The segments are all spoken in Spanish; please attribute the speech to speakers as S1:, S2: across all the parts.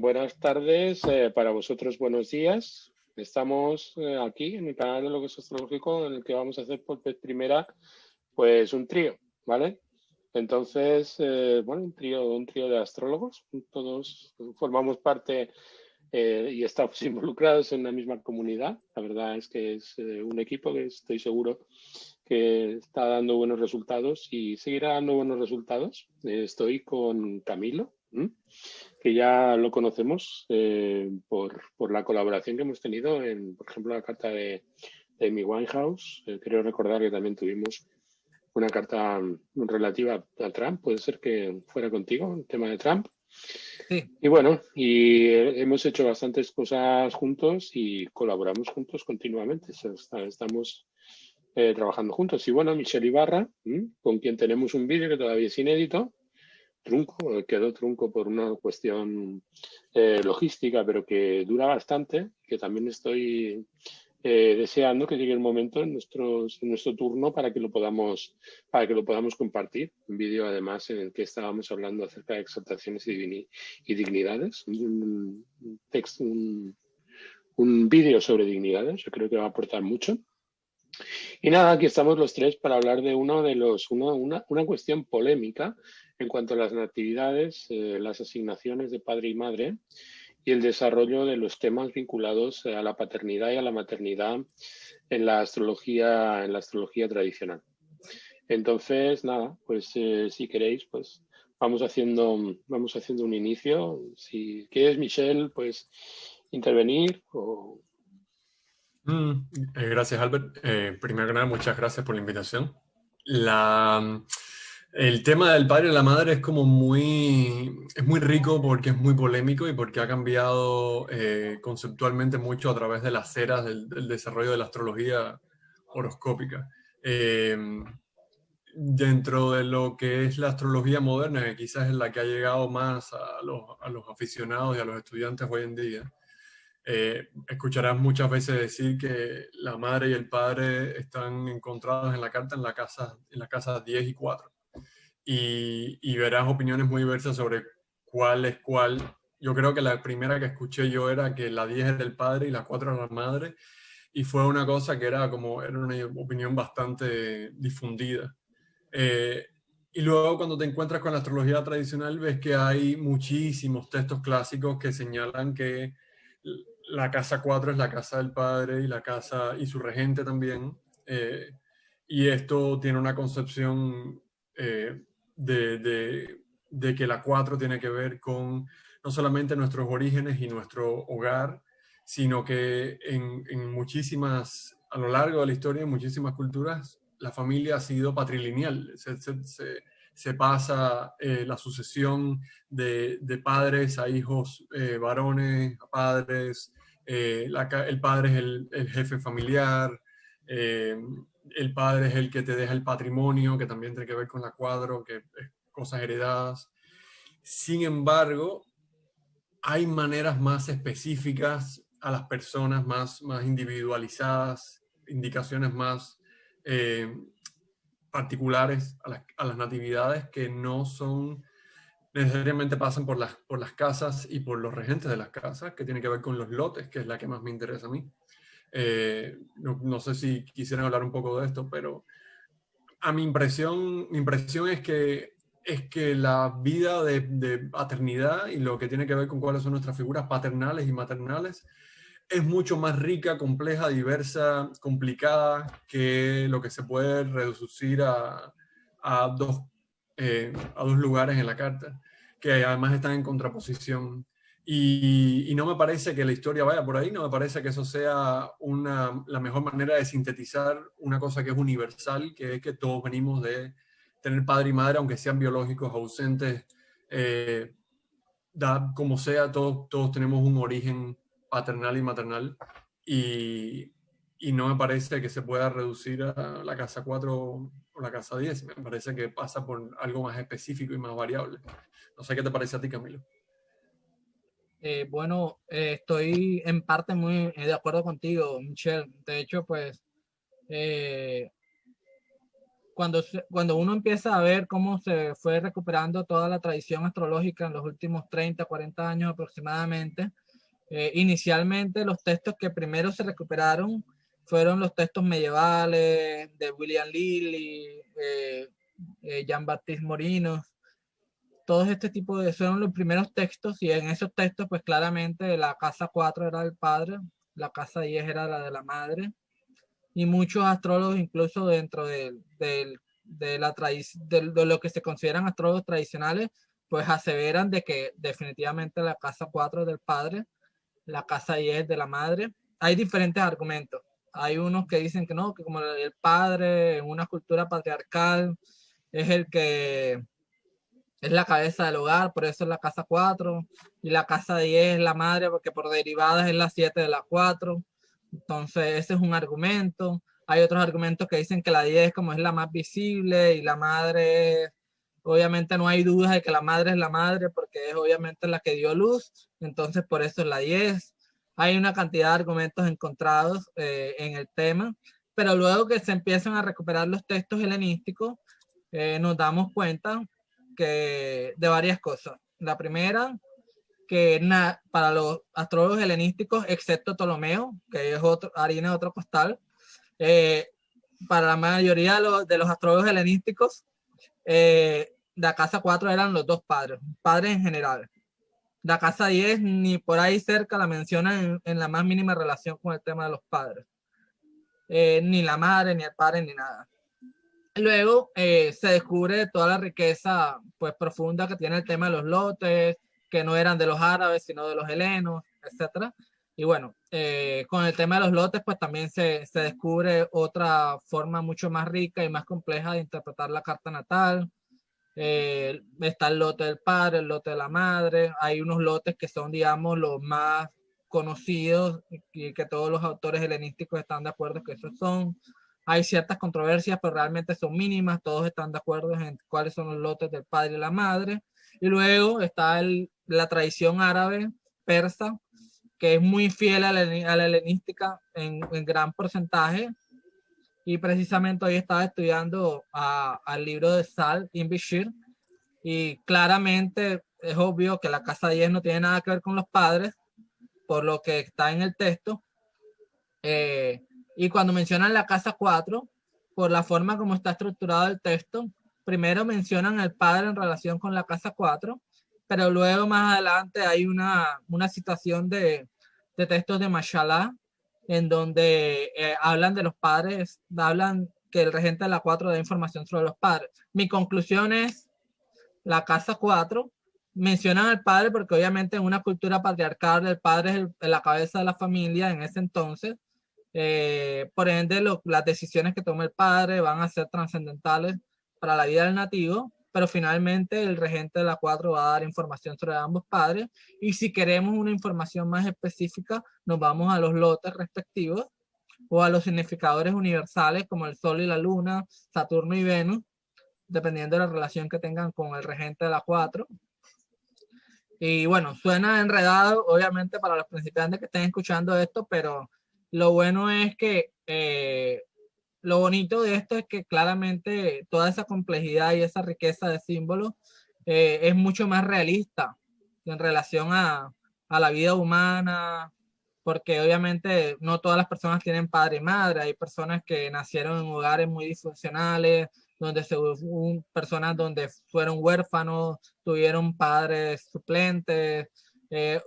S1: Buenas tardes, para vosotros buenos días. Estamos aquí en el canal de Logos Astrológico en el que vamos a hacer por vez primera pues un trío, ¿vale? Entonces, bueno, un trío de astrólogos, todos formamos parte y estamos involucrados en la misma comunidad. La verdad es que es un equipo que estoy seguro que está dando buenos resultados y seguirá dando buenos resultados. Estoy con Camilo, que ya lo conocemos por la colaboración que hemos tenido en, por ejemplo, la carta de Amy Winehouse. Creo recordar que también tuvimos una carta relativa a Trump. Puede ser que fuera contigo el tema de Trump.
S2: Sí.
S1: Y bueno, hemos hecho bastantes cosas juntos y colaboramos juntos continuamente. Estamos trabajando juntos. Y bueno, Michelle Ibarra, con quien tenemos un vídeo que todavía es inédito, quedó trunco por una cuestión logística, pero que dura bastante, que también estoy deseando que llegue el momento en nuestro turno para que lo podamos compartir. Un vídeo además en el que estábamos hablando acerca de exaltaciones y dignidades, un vídeo sobre dignidades. Yo creo que va a aportar mucho. Y nada, aquí estamos los tres para hablar de una cuestión polémica en cuanto a las natividades, las asignaciones de padre y madre y el desarrollo de los temas vinculados a la paternidad y a la maternidad en la astrología tradicional. Entonces, nada, pues si queréis, pues vamos haciendo un inicio. Si quieres, Michelle, pues intervenir o...
S3: Gracias, Albert. Primero que nada, muchas gracias por la invitación. El tema del padre y la madre es muy rico porque es muy polémico y porque ha cambiado conceptualmente mucho a través de las eras del desarrollo de la astrología horoscópica. Dentro de lo que es la astrología moderna, que quizás es la que ha llegado más a los aficionados y a los estudiantes hoy en día, escucharás muchas veces decir que la madre y el padre están encontrados en la carta en la casa 10 y 4. Y verás opiniones muy diversas sobre cuál es cuál. Yo creo que la primera que escuché yo era que la 10 era el padre y la 4 era la madre. Y fue una cosa que era una opinión bastante difundida. Y luego cuando te encuentras con la astrología tradicional ves que hay muchísimos textos clásicos que señalan que la casa 4 es la casa del padre y su regente también. Y esto tiene una concepción de que la 4 tiene que ver con no solamente nuestros orígenes y nuestro hogar, sino que a lo largo de la historia, en muchísimas culturas, la familia ha sido patrilineal. Se pasa la sucesión de padres a hijos varones, a padres. El padre es el jefe familiar. El padre es el que te deja el patrimonio, que también tiene que ver con la cuadro, que es cosas heredadas. Sin embargo, hay maneras más específicas a las personas, más individualizadas, indicaciones más particulares a las natividades que no son necesariamente pasan por las casas y por los regentes de las casas, que tiene que ver con los lotes, que es la que más me interesa a mí. No sé si quisieran hablar un poco de esto, pero mi impresión es que la vida de paternidad y lo que tiene que ver con cuáles son nuestras figuras paternales y maternales es mucho más rica, compleja, diversa, complicada que lo que se puede reducir a dos lugares en la carta, que además están en contraposición. Y no me parece que la historia vaya por ahí, no me parece que eso sea la mejor manera de sintetizar una cosa que es universal, que es que todos venimos de tener padre y madre, aunque sean biológicos, ausentes, como sea, todos tenemos un origen paternal y maternal, y no me parece que se pueda reducir a la casa 4 o la casa 10. Me parece que pasa por algo más específico y más variable. No sé qué te parece a ti, Camilo.
S2: Bueno, estoy en parte muy de acuerdo contigo, Michelle. De hecho, pues cuando uno empieza a ver cómo se fue recuperando toda la tradición astrológica en los últimos 30, 40 años aproximadamente, inicialmente los textos que primero se recuperaron fueron los textos medievales de William Lilly, Jean-Baptiste Morinos. Todos este tipo de fueron los primeros textos, y en esos textos pues claramente la casa 4 era del padre, la casa 10 era la de la madre, y muchos astrólogos incluso dentro de lo que se consideran astrólogos tradicionales pues aseveran de que definitivamente la casa 4 es del padre, la casa 10 es de la madre. Hay diferentes argumentos. Hay unos que dicen que no, que como el padre en una cultura patriarcal es el que es la cabeza del hogar, por eso es la casa 4, y la casa 10 es la madre porque por derivadas es la 7 de la 4. Entonces ese es un argumento. Hay otros argumentos que dicen que la 10 como es la más visible y la madre, obviamente no hay dudas de que la madre es la madre porque es obviamente la que dio luz, entonces por eso es la 10. Hay una cantidad de argumentos encontrados en el tema, pero luego que se empiezan a recuperar los textos helenísticos, nos damos cuenta que de varias cosas. La primera, que para los astrólogos helenísticos, excepto Ptolomeo, que es harina de otro costal, para la mayoría de los astrólogos helenísticos, la casa 4 eran los dos padres en general. La casa 10 ni por ahí cerca la mencionan en la más mínima relación con el tema de los padres. Ni la madre, ni el padre, ni nada. Luego se descubre toda la riqueza pues profunda que tiene el tema de los lotes, que no eran de los árabes, sino de los helenos, etc. Y bueno, con el tema de los lotes, pues también se descubre otra forma mucho más rica y más compleja de interpretar la carta natal. Está el lote del padre, el lote de la madre. Hay unos lotes que son, digamos, los más conocidos y que todos los autores helenísticos están de acuerdo que esos son. Hay ciertas controversias, pero realmente son mínimas. Todos están de acuerdo en cuáles son los lotes del padre y la madre. Y luego está la tradición árabe, persa, que es muy fiel a la helenística en gran porcentaje. Y precisamente hoy estaba estudiando al libro de Sal Ibn Bishir, y claramente es obvio que la casa 10 no tiene nada que ver con los padres, por lo que está en el texto. Y cuando mencionan la casa 4, por la forma como está estructurado el texto, primero mencionan al padre en relación con la casa 4, pero luego más adelante hay una citación de textos de Mashallah, en donde hablan de los padres, hablan que el regente de la 4 da información sobre los padres. Mi conclusión es, la casa 4 mencionan al padre porque obviamente en una cultura patriarcal el padre es la cabeza de la familia en ese entonces. Por ende, las decisiones que tome el padre van a ser trascendentales para la vida del nativo, pero finalmente el regente de la 4 va a dar información sobre ambos padres, y si queremos una información más específica nos vamos a los lotes respectivos o a los significadores universales como el Sol y la Luna, Saturno y Venus, dependiendo de la relación que tengan con el regente de la 4. Y bueno, suena enredado obviamente para los principiantes que estén escuchando esto, pero lo bueno es que lo bonito de esto es que claramente toda esa complejidad y esa riqueza de símbolos es mucho más realista en relación a la vida humana, porque obviamente no todas las personas tienen padre y madre. Hay personas que nacieron en hogares muy disfuncionales, donde personas donde fueron huérfanos, tuvieron padres suplentes,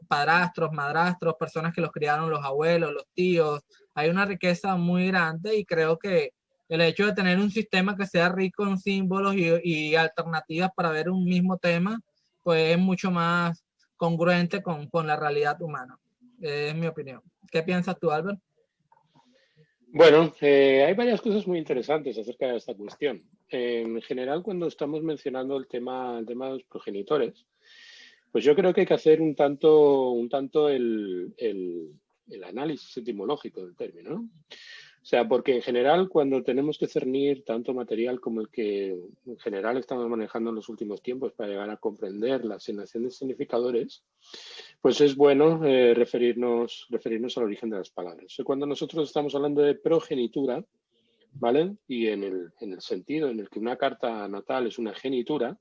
S2: padrastros, madrastros, personas que los criaron los abuelos, los tíos. Hay una riqueza muy grande, y creo que el hecho de tener un sistema que sea rico en símbolos y alternativas para ver un mismo tema, pues es mucho más congruente con la realidad humana. Es mi opinión. ¿Qué piensas tú, Albert?
S1: Bueno, hay varias cosas muy interesantes acerca de esta cuestión. En general, cuando estamos mencionando el tema de los progenitores, pues yo creo que hay que hacer un tanto el análisis etimológico del término, ¿no? O sea, porque en general, cuando tenemos que cernir tanto material como el que en general estamos manejando en los últimos tiempos para llegar a comprender la asignación de significadores, pues es bueno referirnos al origen de las palabras. Cuando nosotros estamos hablando de progenitura, ¿vale? Y en el sentido en el que una carta natal es una genitura,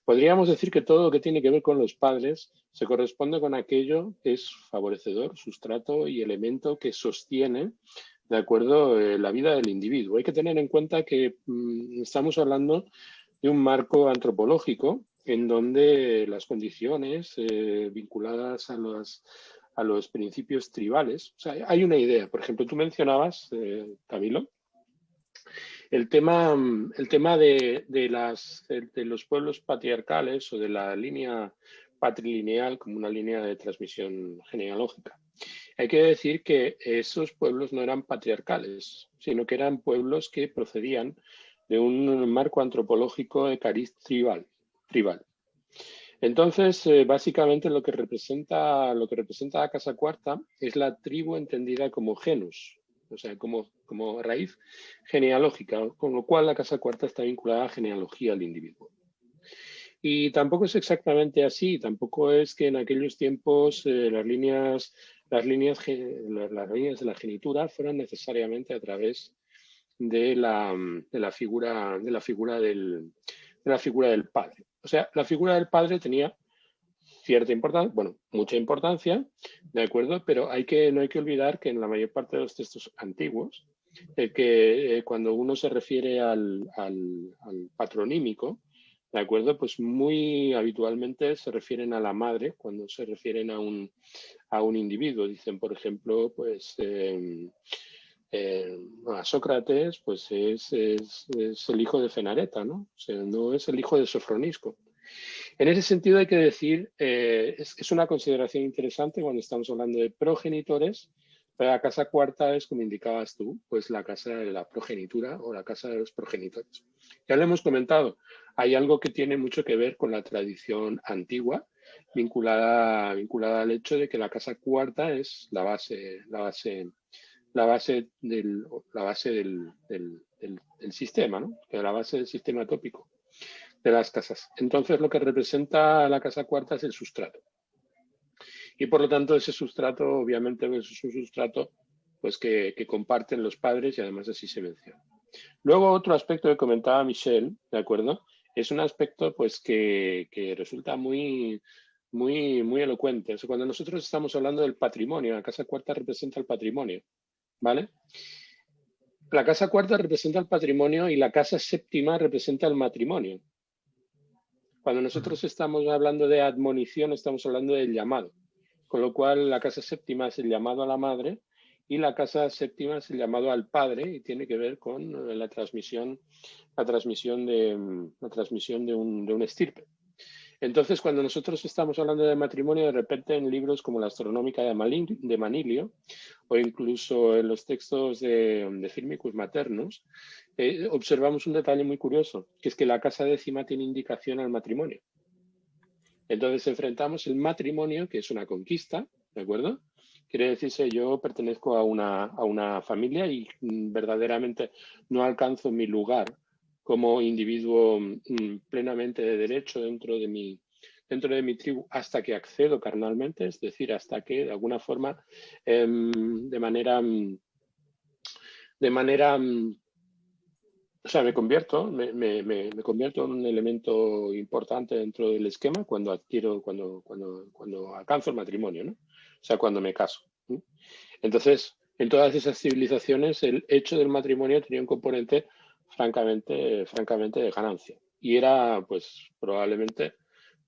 S1: podríamos decir que todo lo que tiene que ver con los padres se corresponde con aquello que es favorecedor, sustrato y elemento que sostiene, de acuerdo, la vida del individuo. Hay que tener en cuenta que estamos hablando de un marco antropológico en donde las condiciones vinculadas a los principios tribales, o sea, hay una idea. Por ejemplo, tú mencionabas, Camilo, el tema de los pueblos patriarcales o de la línea patrilineal como una línea de transmisión genealógica. Hay que decir que esos pueblos no eran patriarcales, sino que eran pueblos que procedían de un marco antropológico de cariz tribal. Entonces, básicamente lo que representa la Casa Cuarta es la tribu entendida como genus, o sea, como raíz genealógica, con lo cual la Casa Cuarta está vinculada a genealogía del individuo. Y tampoco es exactamente así, tampoco es que en aquellos tiempos las líneas de la genitura fueran necesariamente a través de la figura del padre. O sea, la figura del padre tenía cierta importancia, bueno, mucha importancia, ¿de acuerdo? Pero no hay que olvidar que en la mayor parte de los textos antiguos, cuando uno se refiere al patronímico, ¿de acuerdo? Pues muy habitualmente se refieren a la madre cuando se refieren a un individuo. Dicen, por ejemplo, pues a Sócrates, pues es el hijo de Fenareta, ¿no? O sea, no es el hijo de Sofronisco. En ese sentido hay que decir, es una consideración interesante cuando estamos hablando de progenitores, pero la casa cuarta es, como indicabas tú, pues la casa de la progenitura o la casa de los progenitores. Ya lo hemos comentado, hay algo que tiene mucho que ver con la tradición antigua, vinculada al hecho de que la casa cuarta es la base del sistema, ¿no? La base del sistema tópico de las casas. Entonces, lo que representa la casa cuarta es el sustrato. Y por lo tanto, ese sustrato, obviamente, es un sustrato pues, que comparten los padres y además así se menciona. Luego, otro aspecto que comentaba Michelle, ¿de acuerdo? Es un aspecto pues, que resulta muy elocuente. O sea, cuando nosotros estamos hablando del patrimonio, la casa cuarta representa el patrimonio, ¿vale? La casa cuarta representa el patrimonio y la casa séptima representa el matrimonio. Cuando nosotros estamos hablando de admonición, estamos hablando del llamado. Con lo cual, la casa séptima es el llamado a la madre y la casa séptima es el llamado al padre y tiene que ver con la transmisión de un estirpe. Entonces, cuando nosotros estamos hablando de matrimonio, de repente en libros como la Astronómica de Manilio o incluso en los textos de Firmicus Maternus, observamos un detalle muy curioso, que es que la casa décima tiene indicación al matrimonio. Entonces enfrentamos el matrimonio, que es una conquista, ¿de acuerdo? Quiere decirse, yo pertenezco a una familia y verdaderamente no alcanzo mi lugar como individuo plenamente de derecho dentro de mi tribu hasta que accedo carnalmente, es decir, hasta que de alguna forma, de manera o sea, me convierto en un elemento importante dentro del esquema cuando alcanzo el matrimonio, ¿no? O sea, cuando me caso, ¿no? Entonces, en todas esas civilizaciones, el hecho del matrimonio tenía un componente francamente de ganancia. Y era, pues, probablemente,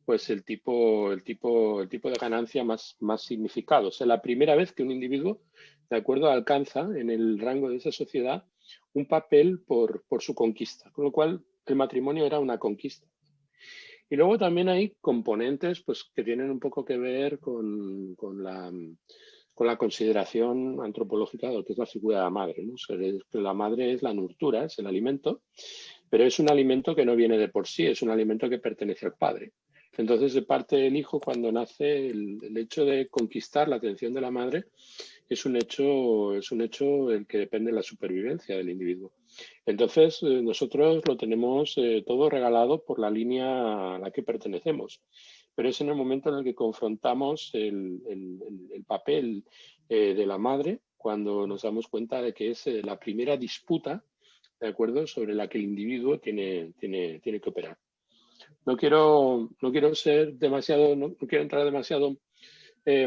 S1: pues, el tipo de ganancia más significado. O sea, la primera vez que un individuo, de acuerdo, alcanza en el rango de esa sociedad un papel por su conquista, con lo cual el matrimonio era una conquista. Y luego también hay componentes pues, que tienen un poco que ver con la consideración antropológica de lo que es la figura de la madre, ¿no? O sea, la madre es la nurtura, es el alimento, pero es un alimento que no viene de por sí, es un alimento que pertenece al padre. Entonces, de parte del hijo, cuando nace, el hecho de conquistar la atención de la madre es un hecho el que depende de la supervivencia del individuo. Entonces, nosotros lo tenemos todo regalado por la línea a la que pertenecemos. Pero es en el momento en el que confrontamos el papel de la madre cuando nos damos cuenta de que es la primera disputa ¿de acuerdo? Sobre la que el individuo tiene que operar. No quiero ser demasiado, no quiero entrar demasiado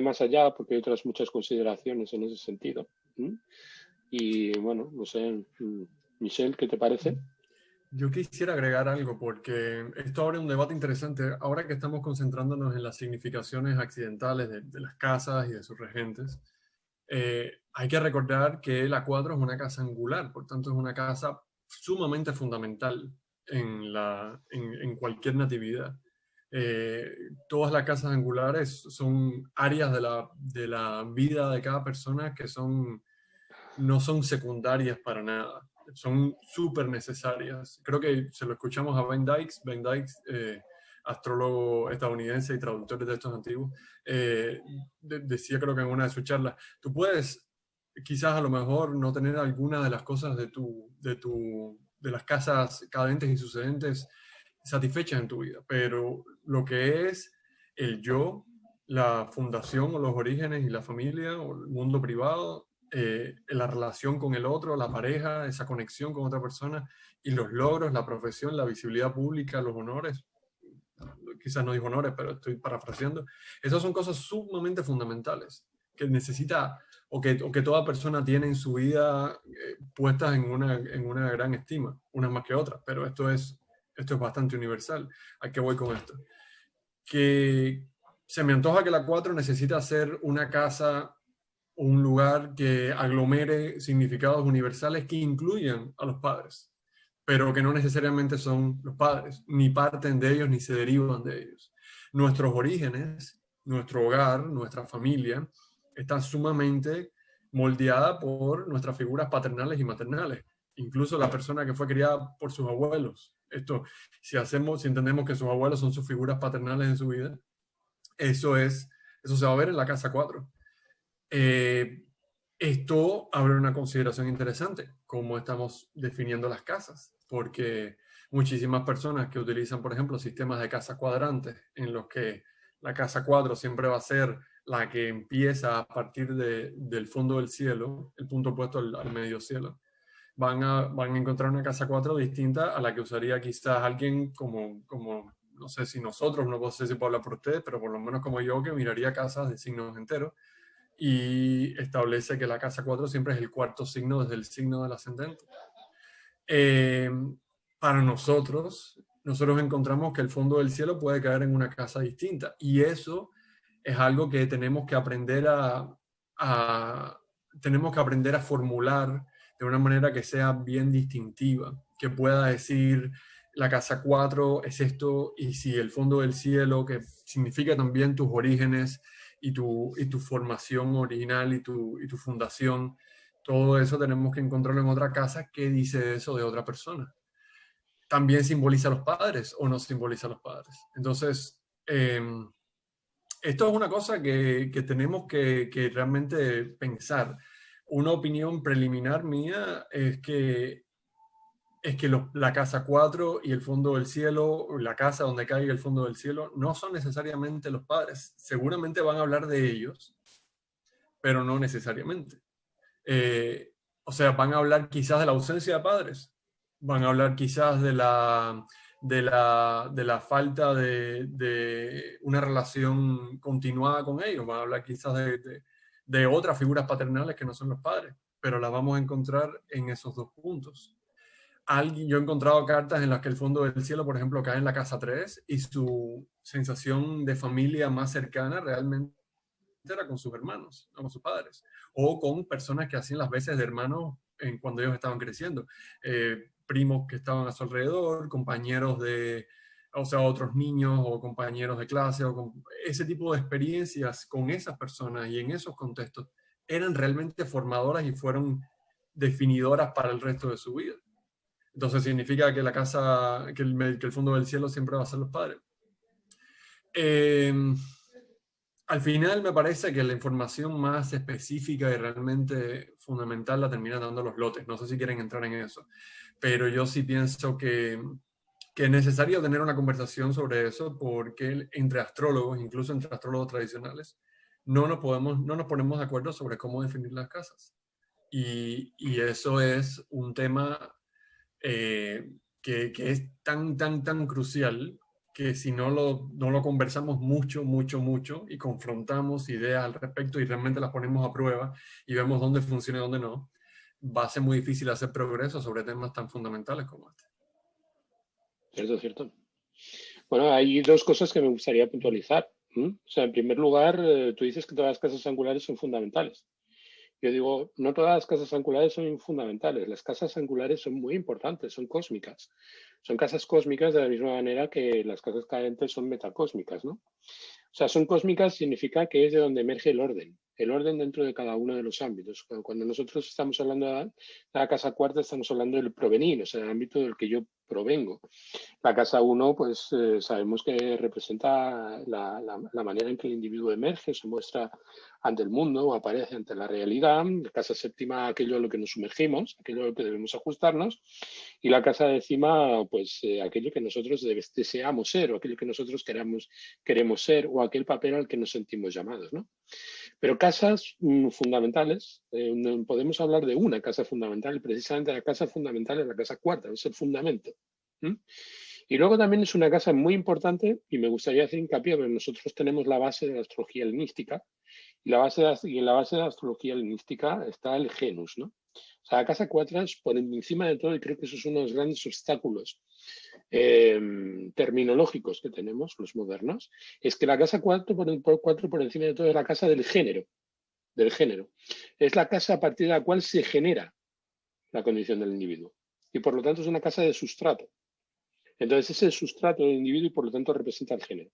S1: más allá, porque hay otras muchas consideraciones en ese sentido. Y bueno, no sé, Michel, ¿qué te parece?
S3: Yo quisiera agregar algo porque esto abre un debate interesante. Ahora que estamos concentrándonos en las significaciones accidentales de las casas y de sus regentes, hay que recordar que la 4 es una casa angular, por tanto es una casa sumamente fundamental en cualquier natividad. Todas las casas angulares son áreas de la vida de cada persona que no son secundarias para nada, son súper necesarias. Creo que se lo escuchamos a Ben Dykes, astrólogo estadounidense y traductor de textos antiguos, decía, creo que en una de sus charlas, tú puedes quizás a lo mejor no tener alguna de las cosas de las casas cadentes y sucedentes satisfechas en tu vida, pero lo que es el yo, la fundación o los orígenes y la familia o el mundo privado, la relación con el otro, la pareja, esa conexión con otra persona y los logros, la profesión, la visibilidad pública, los honores, quizás no digo honores, pero estoy parafraseando, esas son cosas sumamente fundamentales que necesita o que toda persona tiene en su vida puestas en una gran estima, unas más que otras, pero esto es bastante universal. ¿A qué voy con esto? Que se me antoja que la 4 necesita ser una casa, un lugar que aglomere significados universales que incluyan a los padres, pero que no necesariamente son los padres, ni parten de ellos, ni se derivan de ellos. Nuestros orígenes, nuestro hogar, nuestra familia, está sumamente moldeada por nuestras figuras paternales y maternales, incluso la persona que fue criada por sus abuelos. Esto, si entendemos que sus abuelos son sus figuras paternales en su vida, eso se va a ver en la casa 4. Esto abre una consideración interesante, cómo estamos definiendo las casas, porque muchísimas personas que utilizan, por ejemplo, sistemas de casas cuadrantes, en los que la casa 4 siempre va a ser la que empieza a partir del fondo del cielo, el punto opuesto al medio cielo, van a encontrar una casa 4 distinta a la que usaría quizás alguien como no sé si nosotros, no sé si puedo hablar por ustedes, pero por lo menos como yo, que miraría casas de signos enteros y establece que la casa 4 siempre es el cuarto signo desde el signo del ascendente. Para nosotros encontramos que el fondo del cielo puede caer en una casa distinta y eso es algo que tenemos que aprender a formular de una manera que sea bien distintiva, que pueda decir la casa 4 es esto, y si el fondo del cielo, que significa también tus orígenes y tu formación original y tu fundación, todo eso tenemos que encontrarlo en otra casa que dice eso de otra persona. También simboliza a los padres o no simboliza a los padres. Entonces, esto es una cosa que tenemos que realmente pensar. Una opinión preliminar mía es que la casa 4 y el fondo del cielo, la casa donde caiga el fondo del cielo, no son necesariamente los padres. Seguramente van a hablar de ellos, pero no necesariamente. O sea, van a hablar quizás de la ausencia de padres, van a hablar quizás de la falta de una relación continuada con ellos, van a hablar quizás de otras figuras paternales que no son los padres, pero las vamos a encontrar en esos dos puntos. Yo he encontrado cartas en las que el fondo del cielo, por ejemplo, cae en la casa 3 y su sensación de familia más cercana realmente era con sus hermanos, no con sus padres, o con personas que hacían las veces de hermanos cuando ellos estaban creciendo, primos que estaban a su alrededor, compañeros otros niños o compañeros de clase, ese tipo de experiencias con esas personas y en esos contextos eran realmente formadoras y fueron definidoras para el resto de su vida. Entonces significa que el fondo del cielo siempre va a ser los padres. Al final me parece que la información más específica y realmente fundamental la terminan dando los lotes. No sé si quieren entrar en eso, pero yo sí pienso que es necesario tener una conversación sobre eso, porque entre astrólogos, incluso entre astrólogos tradicionales, no nos ponemos de acuerdo sobre cómo definir las casas. Y eso es un tema que es tan crucial que si no lo conversamos mucho y confrontamos ideas al respecto y realmente las ponemos a prueba y vemos dónde funciona y dónde no, va a ser muy difícil hacer progreso sobre temas tan fundamentales como este.
S1: Cierto, cierto. Bueno, hay dos cosas que me gustaría puntualizar. O sea, en primer lugar, tú dices que todas las casas angulares son fundamentales. Yo digo, no todas las casas angulares son fundamentales. Las casas angulares son muy importantes, son cósmicas. Son casas cósmicas de la misma manera que las casas cadentes son metacósmicas, ¿no? O sea, son cósmicas significa que es de donde emerge el orden dentro de cada uno de los ámbitos. Cuando nosotros estamos hablando de la casa cuarta, estamos hablando del provenir, o sea, el ámbito del que yo provengo. La casa 1, pues sabemos que representa la manera en que el individuo emerge, se muestra ante el mundo o aparece ante la realidad. La casa séptima, aquello a lo que nos sumergimos, aquello a lo que debemos ajustarnos. Y la casa décima, pues aquello que nosotros deseamos ser o aquello que nosotros queremos ser o aquel papel al que nos sentimos llamados, ¿no? Pero casas fundamentales, podemos hablar de una casa fundamental, y precisamente la casa fundamental es la casa cuarta, es el fundamento. Y luego también es una casa muy importante, y me gustaría hacer hincapié, porque nosotros tenemos la base de la astrología helenística, y en la base de la astrología helenística está el genus, ¿no? O sea, la casa 4 es por encima de todo, y creo que eso es uno de los grandes obstáculos terminológicos que tenemos los modernos, es que la casa 4 por encima de todo es la casa del género. Es la casa a partir de la cual se genera la condición del individuo. Y por lo tanto es una casa de sustrato. Entonces es el sustrato del individuo y por lo tanto representa el género.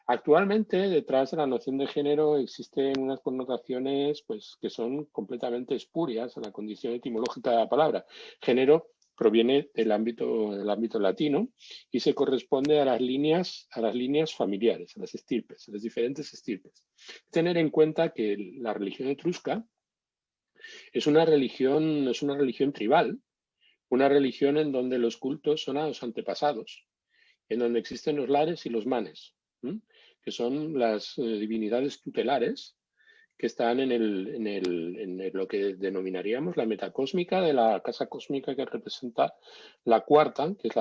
S1: Actualmente, detrás de la noción de género existen unas connotaciones pues, que son completamente espurias a la condición etimológica de la palabra. Género proviene del ámbito latino y se corresponde a las líneas familiares, a las estirpes, a las diferentes estirpes. Tener en cuenta que la religión etrusca es una religión tribal, una religión en donde los cultos son a los antepasados, en donde existen los lares y los manes, que son las divinidades tutelares que están en lo que denominaríamos la metacósmica de la casa cósmica que representa la cuarta, que es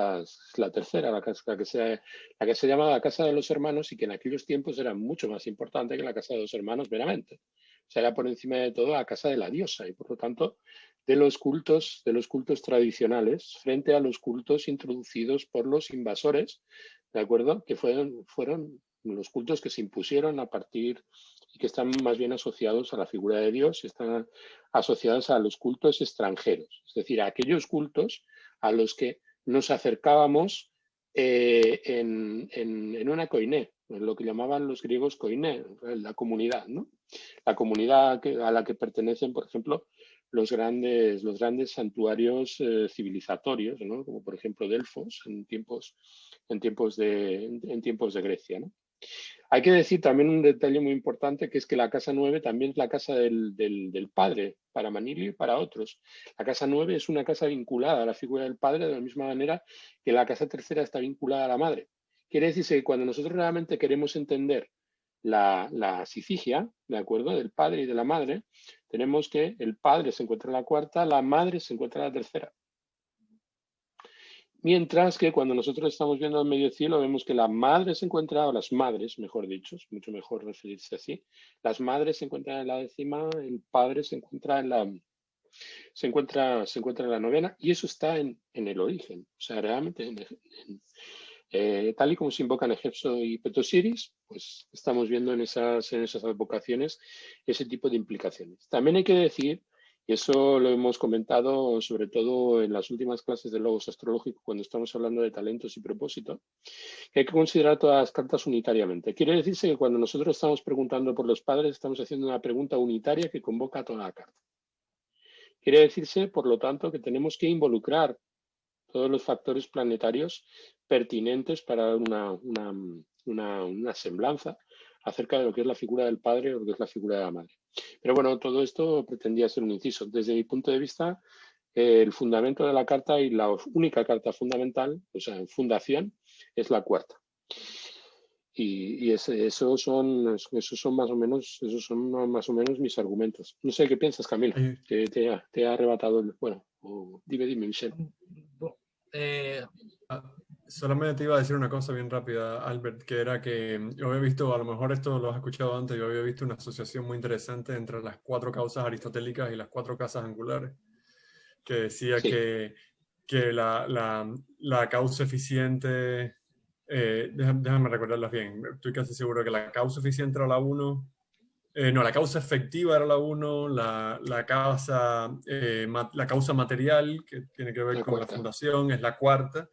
S1: la tercera, la que se llama la casa de los hermanos y que en aquellos tiempos era mucho más importante que la casa de los hermanos meramente. O sea, era por encima de todo la casa de la diosa y por lo tanto de los cultos tradicionales frente a los cultos introducidos por los invasores, ¿de acuerdo? Que fueron los cultos que se impusieron a partir y que están más bien asociados a la figura de Dios, están asociados a los cultos extranjeros, es decir, a aquellos cultos a los que nos acercábamos en una koiné, en lo que llamaban los griegos koiné, la comunidad, ¿no? La comunidad a la que pertenecen, por ejemplo, los grandes santuarios civilizatorios, ¿no? Como por ejemplo Delfos en tiempos de Grecia, ¿no? Hay que decir también un detalle muy importante, que es que la casa 9 también es la casa del padre, para Manilio y para otros. La casa 9 es una casa vinculada a la figura del padre de la misma manera que la casa tercera está vinculada a la madre. Quiere decirse que cuando nosotros realmente queremos entender la psiquigia, ¿de acuerdo?, del padre y de la madre, tenemos que el padre se encuentra en la cuarta, la madre se encuentra en la tercera. Mientras que cuando nosotros estamos viendo el medio cielo, vemos que la madre se encuentra, o las madres, mejor dicho, es mucho mejor referirse así, las madres se encuentran en la décima, el padre se encuentra en la novena, y eso está en el origen. O sea, realmente, tal y como se invocan Egipto y Petosiris, pues estamos viendo en esas advocaciones ese tipo de implicaciones. También hay que decir, y eso lo hemos comentado sobre todo en las últimas clases del Logos Astrológico, cuando estamos hablando de talentos y propósito, que hay que considerar todas las cartas unitariamente. Quiere decirse que cuando nosotros estamos preguntando por los padres, estamos haciendo una pregunta unitaria que convoca a toda la carta. Quiere decirse, por lo tanto, que tenemos que involucrar todos los factores planetarios pertinentes para una semblanza acerca de lo que es la figura del padre o lo que es la figura de la madre. Pero bueno, todo esto pretendía ser un inciso. Desde mi punto de vista, el fundamento de la carta y la única carta fundamental, o sea, en fundación, es la cuarta. Y esos son más o menos mis argumentos. No sé qué piensas, Camilo, que te ha arrebatado el... Bueno, dime, Michelle.
S3: Solamente te iba a decir una cosa bien rápida, Albert, que era que yo había visto, a lo mejor esto lo has escuchado antes, yo había visto una asociación muy interesante entre las 4 causas aristotélicas y las 4 causas angulares, que decía
S1: Sí,
S3: que la causa eficiente, déjame recordarlas bien, estoy casi seguro que la causa eficiente era la 1, no, la causa efectiva era la 1, la causa material, que tiene que ver
S1: la
S3: con la
S1: cuarta.
S3: fundación, es la 4ª.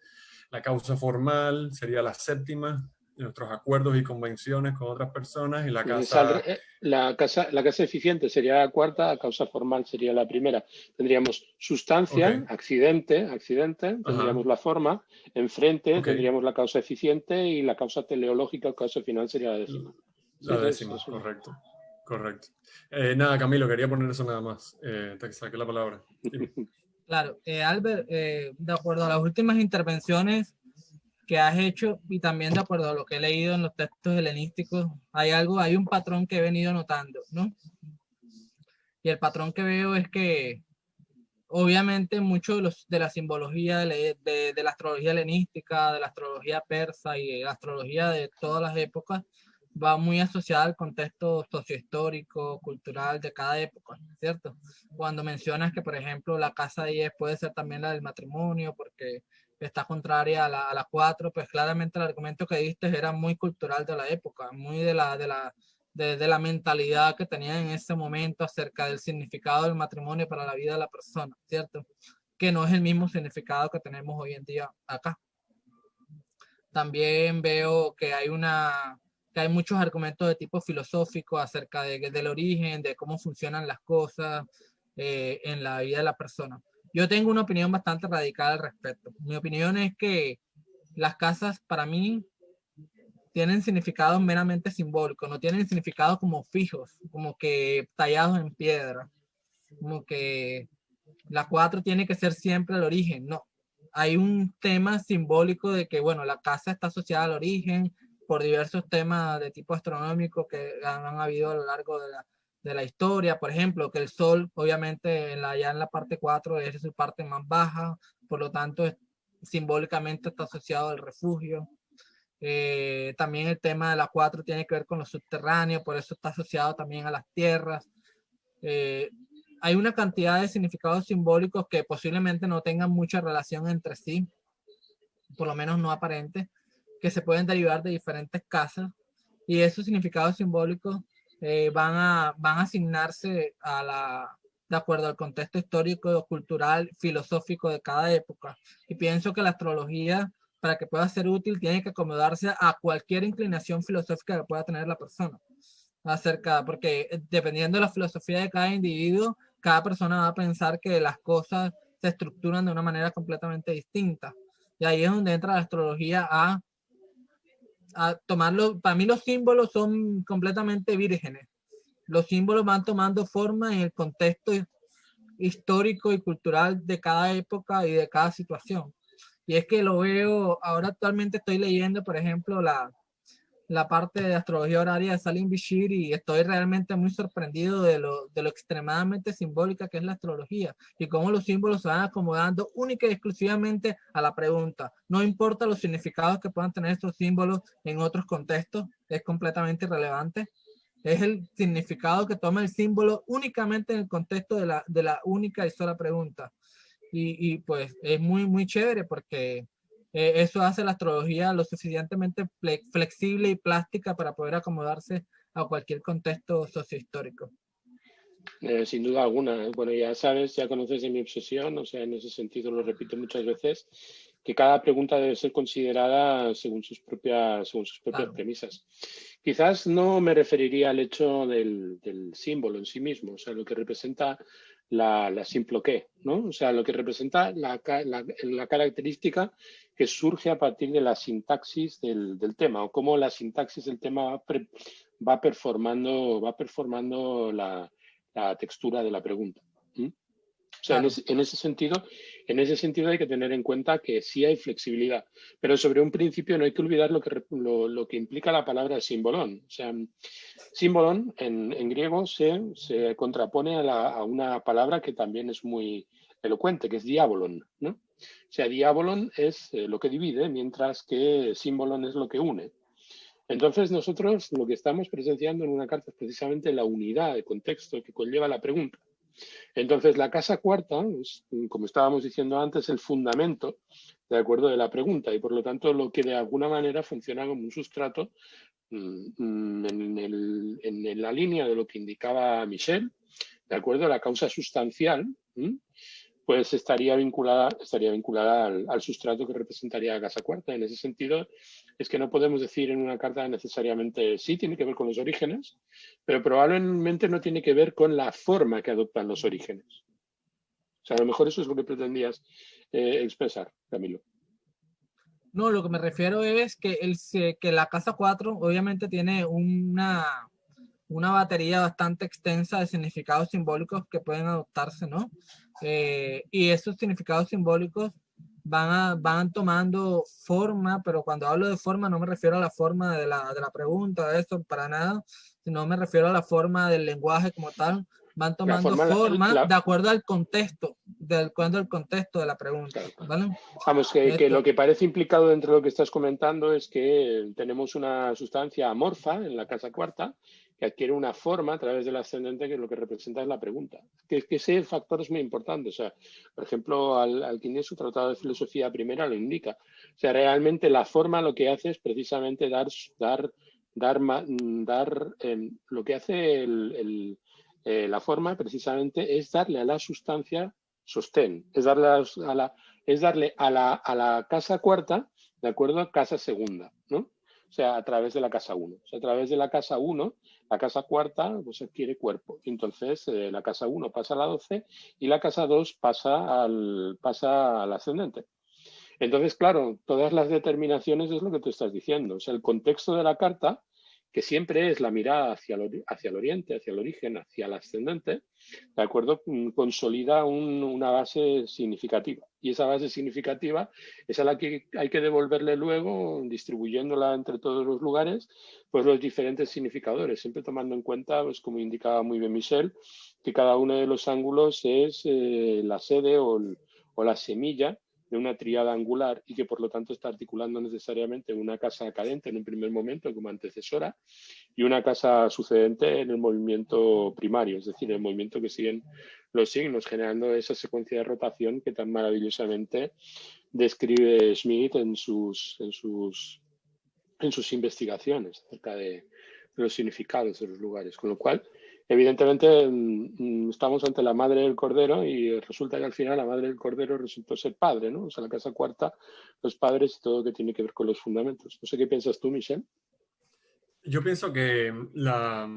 S3: La causa formal sería la 7ª, nuestros acuerdos y convenciones con otras personas, y la casa,
S1: La casa eficiente sería la cuarta, la causa formal sería la primera. Tendríamos
S3: ok,
S1: sustancia, accidente, tendríamos
S3: ajá,
S1: la forma, enfrente
S3: ok,
S1: tendríamos la causa eficiente y la causa teleológica o causa final sería la décima. Sí,
S3: la
S1: entonces,
S3: décima,
S1: eso.
S3: correcto, correcto. Nada, Camilo, quería poner eso nada más, te saqué la palabra. Dime.
S2: Claro, Albert, de acuerdo a las últimas intervenciones que has hecho y también de acuerdo a lo que he leído en los textos helenísticos, hay un patrón que he venido notando, ¿no? Y el patrón que veo es que obviamente mucho de la simbología de la astrología helenística, de la astrología persa y de la astrología de todas las épocas va muy asociada al contexto sociohistórico, cultural de cada época, ¿cierto? Cuando mencionas que, por ejemplo, la casa 10 puede ser también la del matrimonio porque está contraria a la 4, pues claramente el argumento que diste era muy cultural de la época, muy de la mentalidad que tenían en ese momento acerca del significado del matrimonio para la vida de la persona, ¿cierto? Que no es el mismo significado que tenemos hoy en día acá. También veo que hay muchos argumentos de tipo filosófico acerca del origen, de cómo funcionan las cosas en la vida de la persona. Yo tengo una opinión bastante radical al respecto. Mi opinión es que las casas para mí tienen significados meramente simbólicos, no tienen significados como fijos, como que tallados en piedra, como que la 4 tiene que ser siempre el origen, no. Hay un tema simbólico de que, bueno, la casa está asociada al origen por diversos temas de tipo astronómico que han habido a lo largo de la historia. Por ejemplo, que el Sol, obviamente, ya en la parte 4 es su parte más baja, por lo tanto, simbólicamente está asociado al refugio. También el tema de la 4 tiene que ver con lo subterráneo, por eso está asociado también a las tierras. Eh, Hay una cantidad de significados simbólicos que posiblemente no tengan mucha relación entre sí, por lo menos no aparente, que se pueden derivar de diferentes casas y esos significados simbólicos van a asignarse de acuerdo al contexto histórico, cultural, filosófico de cada época. Y pienso que la astrología, para que pueda ser útil, tiene que acomodarse a cualquier inclinación filosófica que pueda tener la persona porque dependiendo de la filosofía de cada individuo, cada persona va a pensar que las cosas se estructuran de una manera completamente distinta. Y ahí es donde entra la astrología a tomarlo. Para mí los símbolos son completamente vírgenes. Los símbolos van tomando forma en el contexto histórico y cultural de cada época y de cada situación. Y es que lo veo, ahora actualmente estoy leyendo, por ejemplo, la parte de astrología horaria de Salim Bishir y estoy realmente muy sorprendido de lo extremadamente simbólica que es la astrología y cómo los símbolos se van acomodando única y exclusivamente a la pregunta. No importa los significados que puedan tener estos símbolos en otros contextos, es completamente irrelevante. Es el significado que toma el símbolo únicamente en el contexto de la única y sola pregunta. Y pues es muy, muy chévere porque eso hace la astrología lo suficientemente flexible y plástica para poder acomodarse a cualquier contexto sociohistórico.
S1: Sin duda alguna. Bueno, ya sabes, ya conoces de mi obsesión, o sea, en ese sentido lo repito muchas veces, que cada pregunta debe ser considerada según sus propias
S2: Claro,
S1: premisas. Quizás no me referiría al hecho del símbolo en sí mismo, o sea, lo que representa la simploqué, ¿no? O sea, lo que representa la característica que surge a partir de la sintaxis del tema, o cómo la sintaxis del tema va performando la textura de la pregunta. O sea,
S2: claro,
S1: en ese sentido hay que tener en cuenta que sí hay flexibilidad, pero sobre un principio no hay que olvidar lo que implica la palabra símbolon. O sea, símbolon en griego se contrapone a una palabra que también es muy elocuente, que es diabolon, ¿no? O sea, diabolon es lo que divide, mientras que símbolon es lo que une. Entonces, nosotros lo que estamos presenciando en una carta es precisamente la unidad de contexto que conlleva la pregunta. Entonces, la casa cuarta es, como estábamos diciendo antes, el fundamento, de acuerdo, de la pregunta, y por lo tanto lo que de alguna manera funciona como un sustrato en la línea de lo que indicaba Michel, de acuerdo, la causa sustancial, pues estaría vinculada al sustrato que representaría la casa cuarta. En ese sentido, es que no podemos decir en una carta necesariamente sí, tiene que ver con los orígenes, pero probablemente no tiene que ver con la forma que adoptan los orígenes. O sea, a lo mejor eso es lo que pretendías expresar, Camilo.
S2: No, lo que me refiero es que, que la casa 4 obviamente tiene una batería bastante extensa de significados simbólicos que pueden adoptarse, ¿no? Y esos significados simbólicos van tomando forma, pero cuando hablo de forma no me refiero a la forma de la pregunta, de eso, para nada, sino me refiero a la forma del lenguaje como tal, van tomando forma de acuerdo al contexto, de acuerdo al contexto de la pregunta, ¿vale?
S1: Vamos, que lo que parece implicado dentro de lo que estás comentando es que tenemos una sustancia amorfa en la casa cuarta que adquiere una forma a través del ascendente, que lo que representa es la pregunta. Que ese factor es muy importante. O sea, por ejemplo, Alquini en su tratado de filosofía primera lo indica. O sea, realmente la forma lo que hace es precisamente lo que hace la forma precisamente es darle a la sustancia sostén, es darle a la casa cuarta, ¿de acuerdo? Casa segunda, ¿no? O sea, a través de la casa 1. O sea, a través de la casa 1, la casa cuarta pues adquiere cuerpo. Entonces, la casa 1 pasa a la 12 y la casa 2 pasa al ascendente. Entonces, claro, todas las determinaciones es lo que tú estás diciendo. O sea, el contexto de la carta, que siempre es la mirada hacia el oriente, hacia el origen, hacia el ascendente, ¿de acuerdo? Consolida una base significativa. Y esa base significativa es a la que hay que devolverle luego, distribuyéndola entre todos los lugares, pues los diferentes significadores, siempre tomando en cuenta, pues como indicaba muy bien Michel, que cada uno de los ángulos es la sede o la semilla de una tríada angular y que por lo tanto está articulando necesariamente una casa cadente en un primer momento como antecesora y una casa sucedente en el movimiento primario, es decir, el movimiento que siguen los signos, generando esa secuencia de rotación que tan maravillosamente describe Schmidt en sus investigaciones acerca de los significados de los lugares. Con lo cual, evidentemente, estamos ante la madre del cordero y resulta que al final la madre del cordero resultó ser padre, ¿no? O sea, la casa cuarta, los padres y todo lo que tiene que ver con los fundamentos. No sé qué piensas tú, Michel.
S3: Yo pienso que la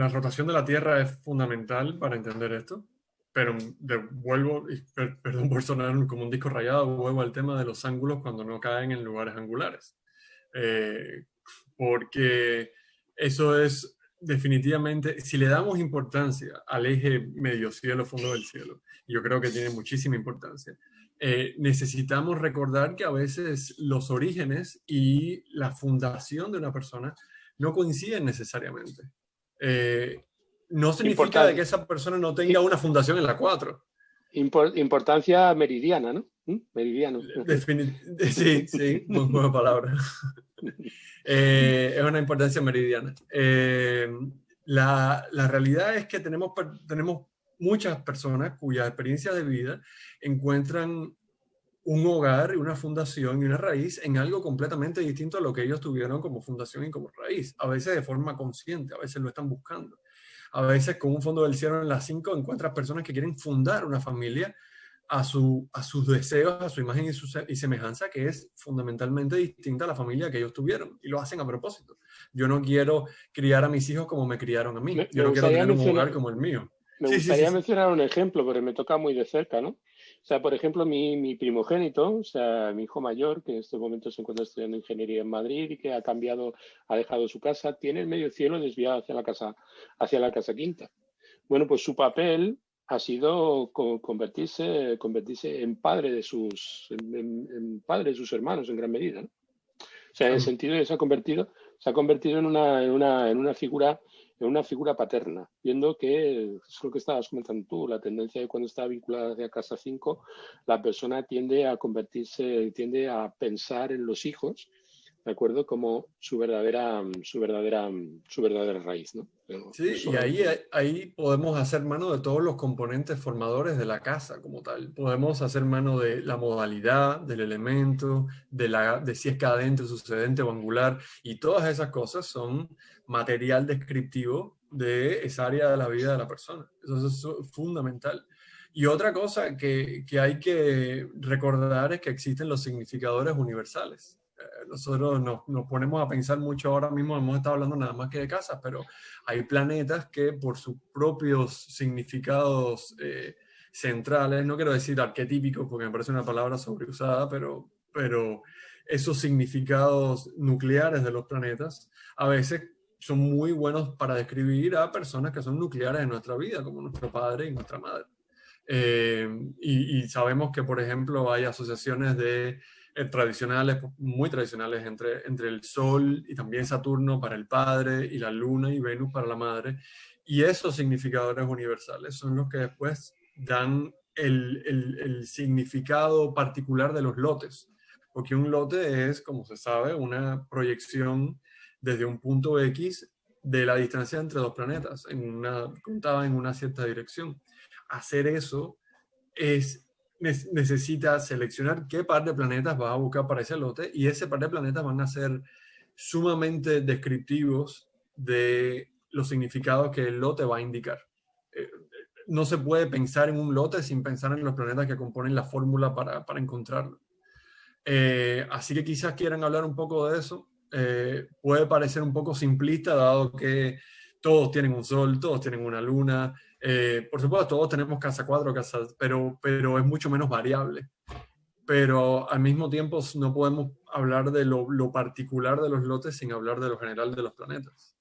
S3: rotación de la Tierra es fundamental para entender esto, pero vuelvo, y perdón por sonar como un disco rayado, vuelvo al tema de los ángulos cuando no caen en lugares angulares. Porque eso es definitivamente, si le damos importancia al eje medio cielo, fondo del cielo, yo creo que tiene muchísima importancia, necesitamos recordar que a veces los orígenes y la fundación de una persona no coinciden necesariamente. No significa de que esa persona no tenga una fundación en la 4.
S1: Importancia meridiana, ¿no? Meridiano.
S3: Sí, buena palabra. Es una importancia meridiana. La realidad es que tenemos muchas personas cuyas experiencias de vida encuentran un hogar, una fundación y una raíz en algo completamente distinto a lo que ellos tuvieron como fundación y como raíz. A veces de forma consciente, a veces lo están buscando. A veces con un fondo del cielo en las 5 encuentras personas que quieren fundar una familia a sus deseos, a su imagen y semejanza, que es fundamentalmente distinta a la familia que ellos tuvieron. Y lo hacen a propósito. Yo no quiero criar a mis hijos como me criaron a mí. Yo no quiero tener un hogar como el mío.
S1: Me gustaría mencionar un ejemplo, porque me toca muy de cerca, ¿no? O sea, por ejemplo, mi primogénito, o sea, mi hijo mayor, que en estos momentos se encuentra estudiando ingeniería en Madrid y que ha dejado su casa, tiene el medio cielo desviado hacia la casa quinta. Bueno, pues su papel ha sido convertirse en padre de sus hermanos en gran medida, ¿no? O sea, en el sentido de que se ha convertido en una figura en una figura paterna, viendo que es lo que estabas comentando tú, la tendencia de cuando está vinculada hacia casa 5, la persona tiende a convertirse, tiende a pensar en los hijos, ¿de acuerdo? Como su verdadera raíz, ¿no?
S3: Sí, y ahí podemos hacer mano de todos los componentes formadores de la casa como tal. Podemos hacer mano de la modalidad, del elemento, de si es cadente, sucedente o angular, y todas esas cosas son material descriptivo de esa área de la vida de la persona. Eso es fundamental. Y otra cosa que hay que recordar es que existen los significadores universales. Nosotros nos ponemos a pensar mucho ahora mismo, hemos estado hablando nada más que de casas, pero hay planetas que por sus propios significados centrales, no quiero decir arquetípicos porque me parece una palabra sobreusada, pero esos significados nucleares de los planetas a veces son muy buenos para describir a personas que son nucleares en nuestra vida, como nuestro padre y nuestra madre. Y sabemos que, por ejemplo, hay asociaciones tradicionales, muy tradicionales, entre el Sol y también Saturno para el padre y la Luna y Venus para la madre. Y esos significadores universales son los que después dan el significado particular de los lotes. Porque un lote es, como se sabe, una proyección desde un punto X de la distancia entre dos planetas, contada en una cierta dirección. Hacer eso necesita seleccionar qué par de planetas vas a buscar para ese lote, y ese par de planetas van a ser sumamente descriptivos de los significados que el lote va a indicar. No se puede pensar en un lote sin pensar en los planetas que componen la fórmula para encontrarlo. Así que quizás quieran hablar un poco de eso. Puede parecer un poco simplista, dado que todos tienen un sol, todos tienen una luna. Por supuesto, todos tenemos casa 4, pero es mucho menos variable. Pero al mismo tiempo no podemos hablar de lo particular de los lotes sin hablar de lo general de los planetas.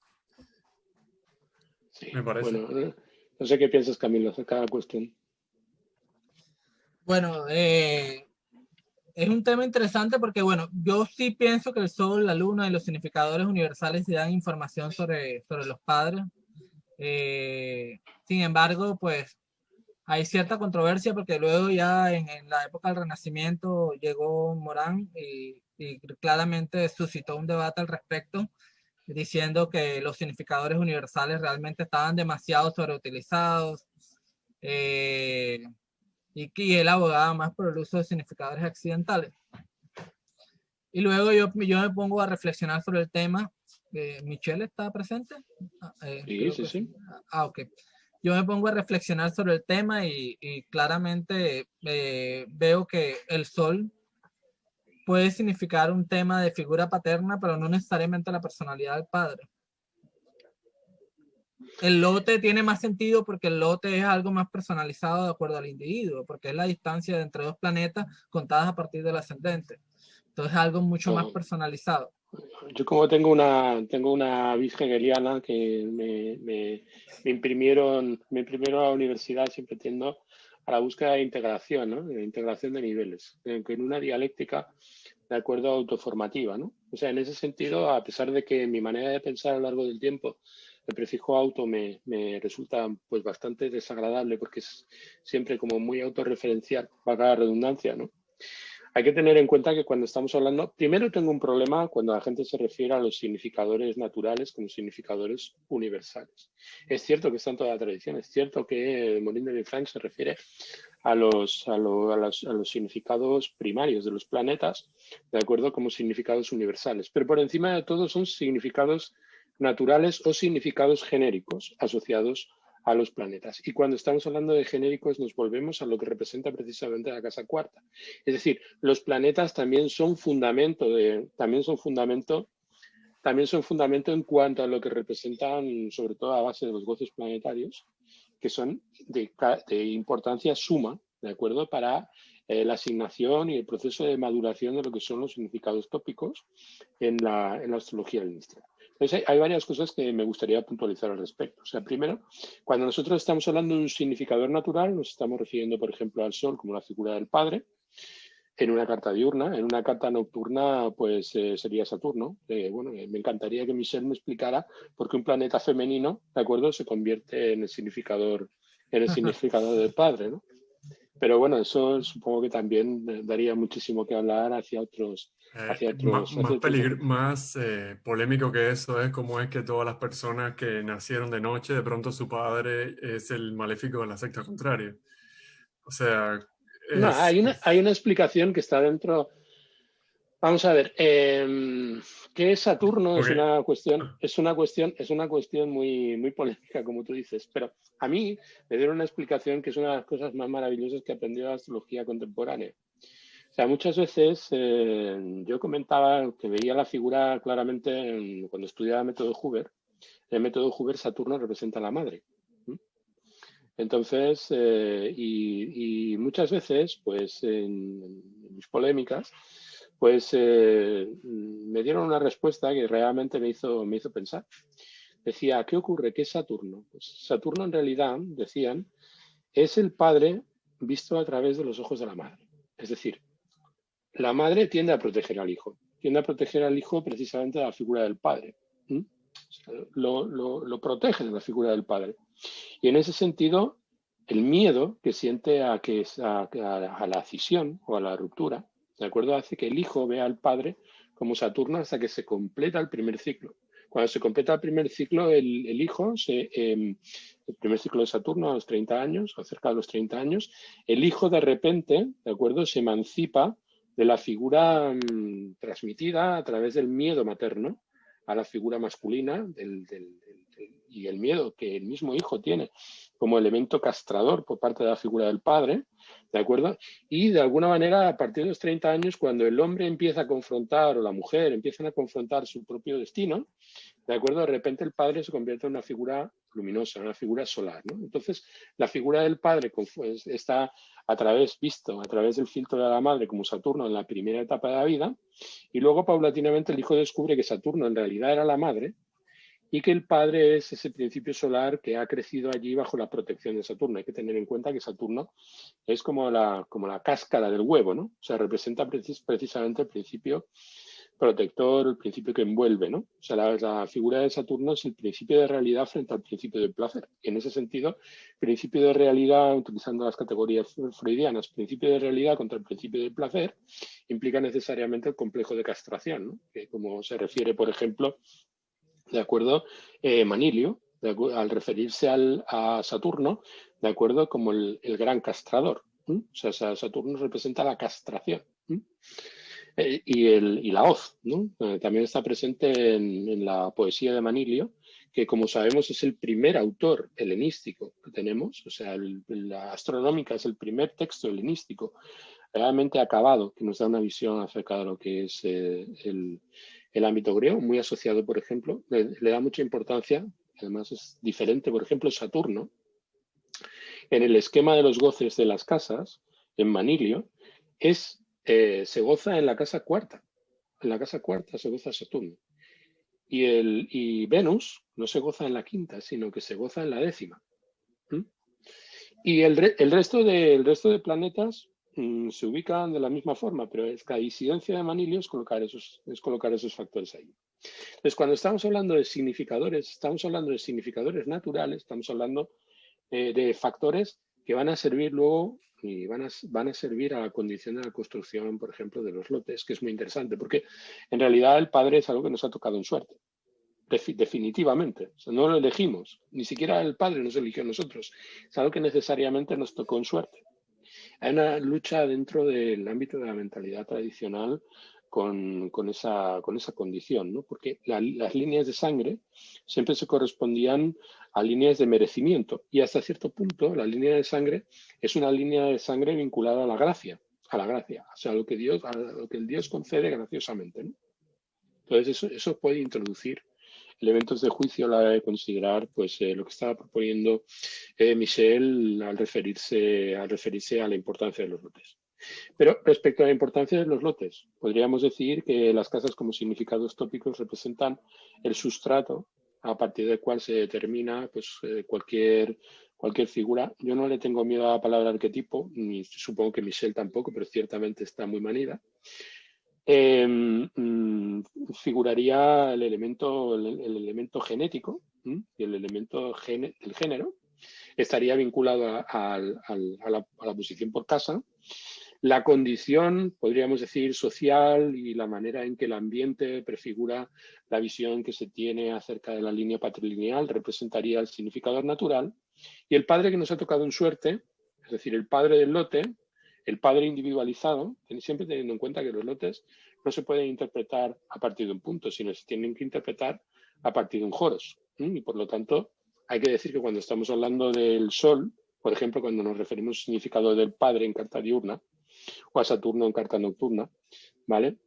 S1: Sí,
S3: me parece.
S1: Bueno, no sé qué piensas, Camilo, acerca de cada cuestión.
S2: Bueno, es un tema interesante porque, bueno, yo sí pienso que el Sol, la Luna y los significadores universales sí dan información sobre los padres. Sin embargo, pues hay cierta controversia porque luego ya en la época del Renacimiento llegó Morán y claramente suscitó un debate al respecto, diciendo que los significadores universales realmente estaban demasiado sobreutilizados, y él abogaba más por el uso de significadores accidentales. Y luego yo me pongo a reflexionar sobre el tema. ¿Michelle está presente?
S1: Sí.
S2: Ok. Yo me pongo a reflexionar sobre el tema y claramente veo que el sol puede significar un tema de figura paterna, pero no necesariamente la personalidad del padre. El lote tiene más sentido porque el lote es algo más personalizado de acuerdo al individuo, porque es la distancia entre dos planetas contadas a partir del ascendente. Entonces es algo mucho más personalizado.
S1: Yo como tengo una vis hegeliana que me imprimieron a la universidad, siempre tiendo a la búsqueda de integración, ¿no? De integración de niveles, en una dialéctica de acuerdo autoformativa, ¿no? O sea, en ese sentido, a pesar de que mi manera de pensar a lo largo del tiempo, el prefijo auto me resulta pues bastante desagradable porque es siempre como muy autorreferencial, valga la redundancia, ¿no? Hay que tener en cuenta que cuando estamos hablando, primero tengo un problema cuando la gente se refiere a los significadores naturales como significadores universales. Es cierto que está en toda la tradición, es cierto que Morin de Villefranche se refiere a los significados primarios de los planetas, de acuerdo, como significados universales. Pero por encima de todo son significados naturales o significados genéricos asociados a los planetas. Y cuando estamos hablando de genéricos nos volvemos a lo que representa precisamente la casa cuarta. Es decir, los planetas también son fundamento en cuanto a lo que representan, sobre todo a base de los goces planetarios, que son de importancia suma, ¿de acuerdo?, para la asignación y el proceso de maduración de lo que son los significados tópicos en la astrología helenística. Entonces, hay varias cosas que me gustaría puntualizar al respecto. O sea, primero, cuando nosotros estamos hablando de un significador natural, nos estamos refiriendo, por ejemplo, al Sol como la figura del padre. en una carta diurna. En una carta nocturna, pues sería Saturno. Bueno, me encantaría que Michelle me explicara por qué un planeta femenino, ¿de acuerdo?, se convierte en el significador del padre, ¿no? Pero bueno, eso supongo que también daría muchísimo que hablar hacia otros.
S3: Más polémico que eso es cómo es que todas las personas que nacieron de noche, de pronto su padre es el maléfico de la secta contraria. O sea,
S1: No, hay una explicación que está dentro. Vamos a ver, ¿qué es Saturno?
S3: porque,
S1: Es una cuestión muy, muy polémica, como tú dices, pero a mí me dieron una explicación que es una de las cosas más maravillosas que he aprendido de la astrología contemporánea. O sea, muchas veces yo comentaba que veía la figura claramente cuando estudiaba el método Huber. En el método Huber, Saturno representa a la madre. Entonces, y muchas veces, pues en mis polémicas, pues me dieron una respuesta que realmente me hizo pensar. Decía, ¿qué ocurre? ¿Qué es Saturno? Pues Saturno en realidad, decían, es el padre visto a través de los ojos de la madre. Es decir, la madre tiende a proteger al hijo. Tiende a proteger al hijo precisamente de la figura del padre. Lo protege de la figura del padre. Y en ese sentido, el miedo que siente a la cisón o a la ruptura, ¿de acuerdo?, hace que el hijo vea al padre como Saturno hasta que se completa el primer ciclo. Cuando se completa el primer ciclo, el hijo, el primer ciclo de Saturno a los 30 años, o cerca de los 30 años, el hijo de repente, ¿de acuerdo?, se emancipa de la figura transmitida a través del miedo materno a la figura masculina y el miedo que el mismo hijo tiene como elemento castrador por parte de la figura del padre, ¿de acuerdo? Y de alguna manera, a partir de los 30 años, cuando el hombre empieza a confrontar, o la mujer empiezan a confrontar su propio destino, ¿de acuerdo?, de repente el padre se convierte en una figura luminosa, una figura solar, ¿no? Entonces, la figura del padre está visto a través del filtro de la madre como Saturno en la primera etapa de la vida, y luego paulatinamente el hijo descubre que Saturno en realidad era la madre y que el padre es ese principio solar que ha crecido allí bajo la protección de Saturno. Hay que tener en cuenta que Saturno es como la cáscara del huevo, ¿no? O sea, representa precisamente el principio protector, el principio que envuelve, ¿no? O sea, la figura de Saturno es el principio de realidad frente al principio de placer. En ese sentido, principio de realidad, utilizando las categorías freudianas, principio de realidad contra el principio de placer, implica necesariamente el complejo de castración, ¿no? Que como se refiere, por ejemplo, ¿de acuerdo?, Manilio, al referirse a Saturno, ¿de acuerdo?, como el gran castrador. O sea, Saturno representa la castración. Y la hoz, ¿no? También está presente en la poesía de Manilio, que como sabemos es el primer autor helenístico que tenemos, o sea, la astronómica es el primer texto helenístico realmente acabado, que nos da una visión acerca de lo que es el ámbito griego, muy asociado, por ejemplo, le da mucha importancia, además es diferente, por ejemplo, Saturno, en el esquema de los goces de las casas, en Manilio, se goza en la casa cuarta. En la casa cuarta se goza Saturno. Y Venus no se goza en la quinta, sino que se goza en la décima. Y el resto de planetas se ubican de la misma forma, pero es que la disidencia de Manilio es colocar esos factores ahí. Entonces, cuando estamos hablando de significadores naturales, estamos hablando de factores que van a servir luego y van a servir a la condición de la construcción, por ejemplo, de los lotes, que es muy interesante, porque en realidad el padre es algo que nos ha tocado en suerte. Definitivamente, o sea, no lo elegimos, ni siquiera el padre nos eligió a nosotros, es algo que necesariamente nos tocó en suerte. Hay una lucha dentro del ámbito de la mentalidad tradicional con esa condición, ¿no? Porque las líneas de sangre siempre se correspondían a líneas de merecimiento y hasta cierto punto la línea de sangre es una línea de sangre vinculada a la gracia, o sea, a lo que el Dios concede graciosamente, ¿no? Entonces eso puede introducir elementos de juicio a la hora de considerar pues, lo que estaba proponiendo Michel al referirse a la importancia de los lotes. Pero respecto a la importancia de los lotes, podríamos decir que las casas como significados tópicos representan el sustrato a partir del cual se determina pues, cualquier figura. Yo no le tengo miedo a la palabra arquetipo, ni supongo que Michelle tampoco, pero ciertamente está muy manida. Figuraría el elemento genético y el elemento del género. Estaría vinculado a la posición por casa. La condición, podríamos decir, social y la manera en que el ambiente prefigura la visión que se tiene acerca de la línea patrilineal representaría el significador natural. Y el padre que nos ha tocado en suerte, es decir, el padre del lote, el padre individualizado, siempre teniendo en cuenta que los lotes no se pueden interpretar a partir de un punto, sino se tienen que interpretar a partir de un joros. Y por lo tanto, hay que decir que cuando estamos hablando del sol, por ejemplo, cuando nos referimos al significado del padre en carta diurna, o a Saturno en carta nocturna, ¿vale?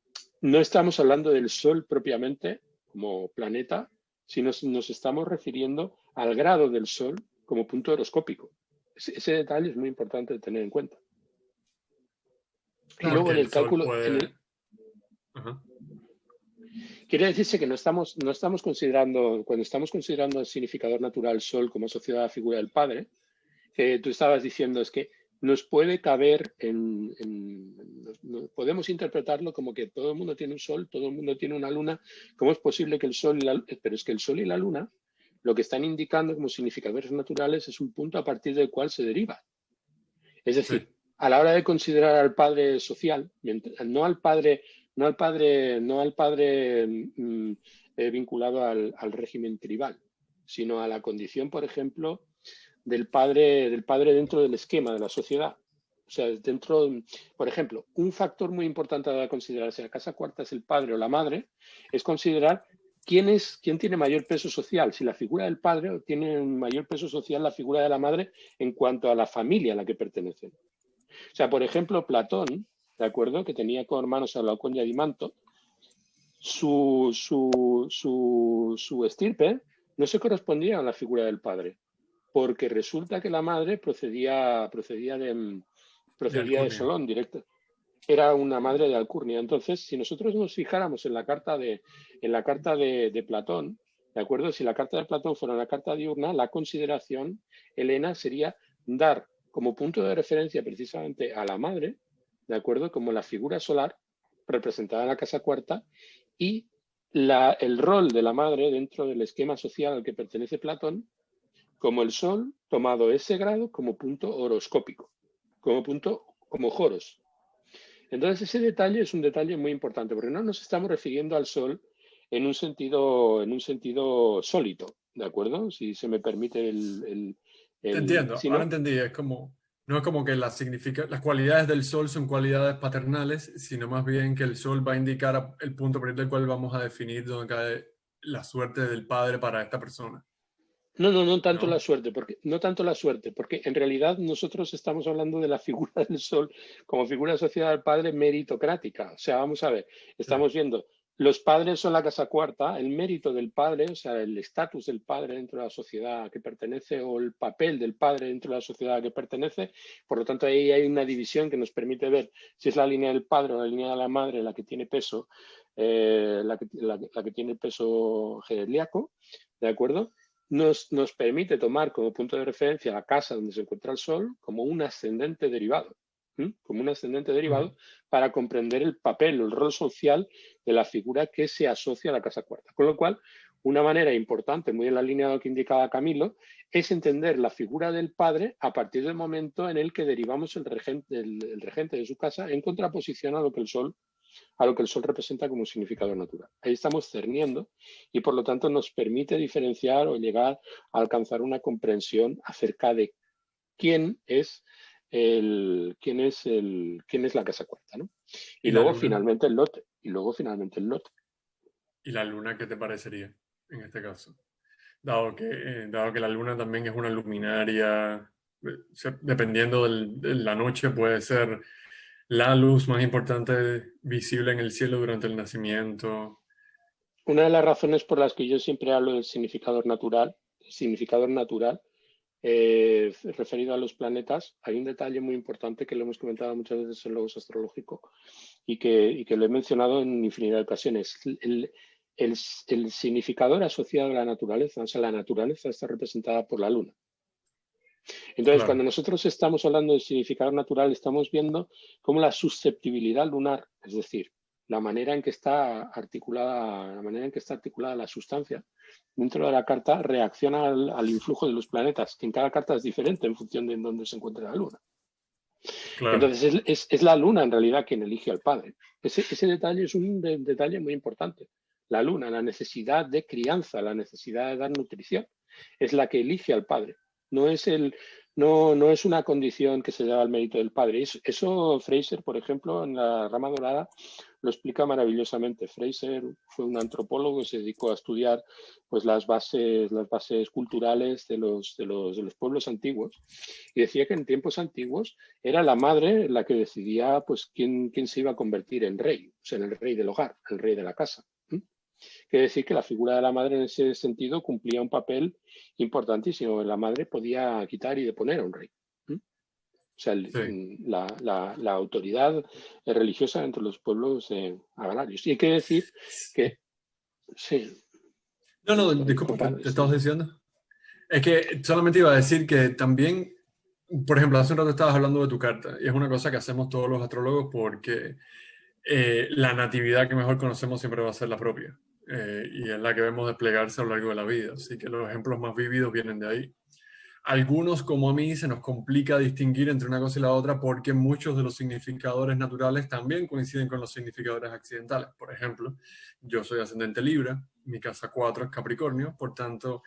S1: No estamos hablando del Sol propiamente como planeta, sino nos estamos refiriendo al grado del Sol como punto horoscópico. Ese detalle es muy importante de tener en cuenta.
S2: Claro.
S1: Y luego en el cálculo...
S3: Puede...
S1: Quiere decirse que no estamos considerando, cuando estamos considerando el significador natural Sol como asociado a la figura del Padre, tú estabas diciendo es que nos puede caber podemos interpretarlo como que todo el mundo tiene un sol, todo el mundo tiene una luna. ¿Cómo es posible que el sol pero es que el sol y la luna lo que están indicando como significadores naturales es un punto a partir del cual se deriva? Es decir, a la hora de considerar al padre social, no al padre vinculado al régimen tribal, sino a la condición, por ejemplo, del padre dentro del esquema de la sociedad. O sea, por ejemplo, un factor muy importante a considerar si la casa cuarta es el padre o la madre, es considerar quién tiene mayor peso social, si la figura del padre o tiene mayor peso social la figura de la madre en cuanto a la familia a la que pertenecen. O sea, por ejemplo, Platón, ¿de acuerdo? Que tenía como hermanos a Glaucón y Adimanto, su estirpe no se correspondía a la figura del padre, porque resulta que la madre procedía de Solón directo. Era una madre de Alcurnia. Entonces, si nosotros nos fijáramos en la carta de Platón, ¿de acuerdo? Si la carta de Platón fuera una carta diurna, la consideración, Elena, sería dar como punto de referencia precisamente a la madre, ¿de acuerdo? Como la figura solar representada en la casa cuarta y el rol de la madre dentro del esquema social al que pertenece Platón, como el Sol tomado ese grado como punto horoscópico, como joros. Entonces ese detalle es un detalle muy importante, porque no nos estamos refiriendo al Sol en un sentido sólido, ¿de acuerdo? Si se me permite
S3: Te entiendo,
S1: sino,
S3: ahora entendí, no es como que las cualidades del Sol son cualidades paternales, sino más bien que el Sol va a indicar el punto por el cual vamos a definir dónde cae la suerte del padre para esta persona.
S1: No tanto
S3: ¿No?
S1: la suerte, porque en realidad nosotros estamos hablando de la figura del Sol como figura asociada al padre meritocrática. O sea, vamos a ver, estamos viendo, los padres son la casa cuarta, el mérito del padre, o sea, el estatus del padre dentro de la sociedad a que pertenece o el papel del padre dentro de la sociedad a que pertenece. Por lo tanto, ahí hay una división que nos permite ver si es la línea del padre o la línea de la madre la que tiene peso, la que tiene el peso hegeliaco, ¿de acuerdo? Nos permite tomar como punto de referencia la casa donde se encuentra el Sol como un ascendente derivado, para comprender el papel o el rol social de la figura que se asocia a la casa cuarta. Con lo cual, una manera importante, muy en la línea de lo que indicaba Camilo, es entender la figura del padre a partir del momento en el que derivamos el regente de su casa en contraposición a lo que el Sol representa como un significado natural. Ahí estamos cerniendo y por lo tanto nos permite diferenciar o llegar a alcanzar una comprensión acerca de quién es la casa cuarta, ¿no? Y luego finalmente el lote. ¿Y
S3: la luna qué te parecería en este caso? Dado que la luna también es una luminaria, dependiendo de la noche puede ser la luz más importante visible en el cielo durante el nacimiento.
S1: Una de las razones por las que yo siempre hablo del significador natural, referido a los planetas, hay un detalle muy importante que lo hemos comentado muchas veces en Logos Astrológico y que lo he mencionado en infinidad de ocasiones. el significador asociado a la naturaleza, o sea, la naturaleza está representada por la luna. Entonces,
S3: Claro.
S1: cuando nosotros estamos hablando de significado natural, estamos viendo cómo la susceptibilidad lunar, es decir, la manera en que está articulada la sustancia dentro de la carta, reacciona al influjo de los planetas, que en cada carta es diferente en función de en dónde se encuentre la luna.
S3: Claro.
S1: Entonces, es la luna en realidad quien elige al padre. Ese detalle es un detalle muy importante. La luna, la necesidad de crianza, la necesidad de dar nutrición, es la que elige al padre. No es una condición que se da al mérito del padre. Eso Fraser, por ejemplo, en la rama dorada, lo explica maravillosamente. Fraser fue un antropólogo que se dedicó a estudiar pues, las bases culturales de los pueblos antiguos, y decía que en tiempos antiguos era la madre la que decidía pues, quién se iba a convertir en rey, o sea, en el rey del hogar, el rey de la casa. Quiere decir que la figura de la madre en ese sentido cumplía un papel importantísimo. La madre podía quitar y deponer a un rey. O sea,
S3: Sí.
S1: la autoridad religiosa entre los pueblos agrarios. Y hay que decir que... Sí.
S3: No, disculpa,
S1: Compadre,
S3: ¿te
S1: sí.
S3: estabas diciendo? Es que solamente iba a decir que también, por ejemplo, hace un rato estabas hablando de tu carta, y es una cosa que hacemos todos los astrólogos porque la natividad que mejor conocemos siempre va a ser la propia, y es la que vemos desplegarse a lo largo de la vida, así que los ejemplos más vívidos vienen de ahí. Algunos, como a mí, se nos complica distinguir entre una cosa y la otra porque muchos de los significadores naturales también coinciden con los significadores accidentales. Por ejemplo, yo soy ascendente Libra, mi casa 4 es Capricornio, por tanto,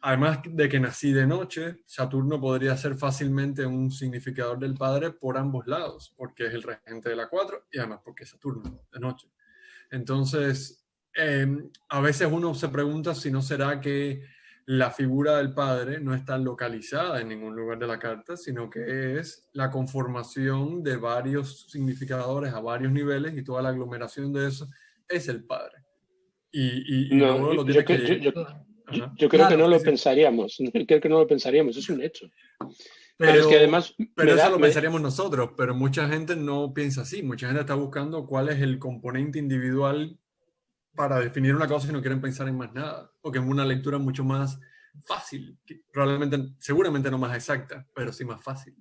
S3: además de que nací de noche, Saturno podría ser fácilmente un significador del padre por ambos lados, porque es el regente de la 4 y además porque es Saturno de noche. Entonces, a veces uno se pregunta si no será que la figura del padre no está localizada en ningún lugar de la carta, sino que es la conformación de varios significadores a varios niveles y toda la aglomeración de eso es el padre. Y
S1: No,
S3: luego lo
S1: yo
S3: tiene que...
S1: creo que
S2: Claro,
S1: no lo
S3: sí.
S1: pensaríamos. Creo que no lo pensaríamos, es un hecho. Pero es que
S3: Pero,
S1: además
S3: pero eso lo pensaríamos nosotros, pero mucha gente no piensa así. Mucha gente está buscando cuál es el componente individual para definir una cosa y no quieren pensar en más nada. Porque es una lectura mucho más fácil, probablemente, seguramente no más exacta, pero sí más fácil.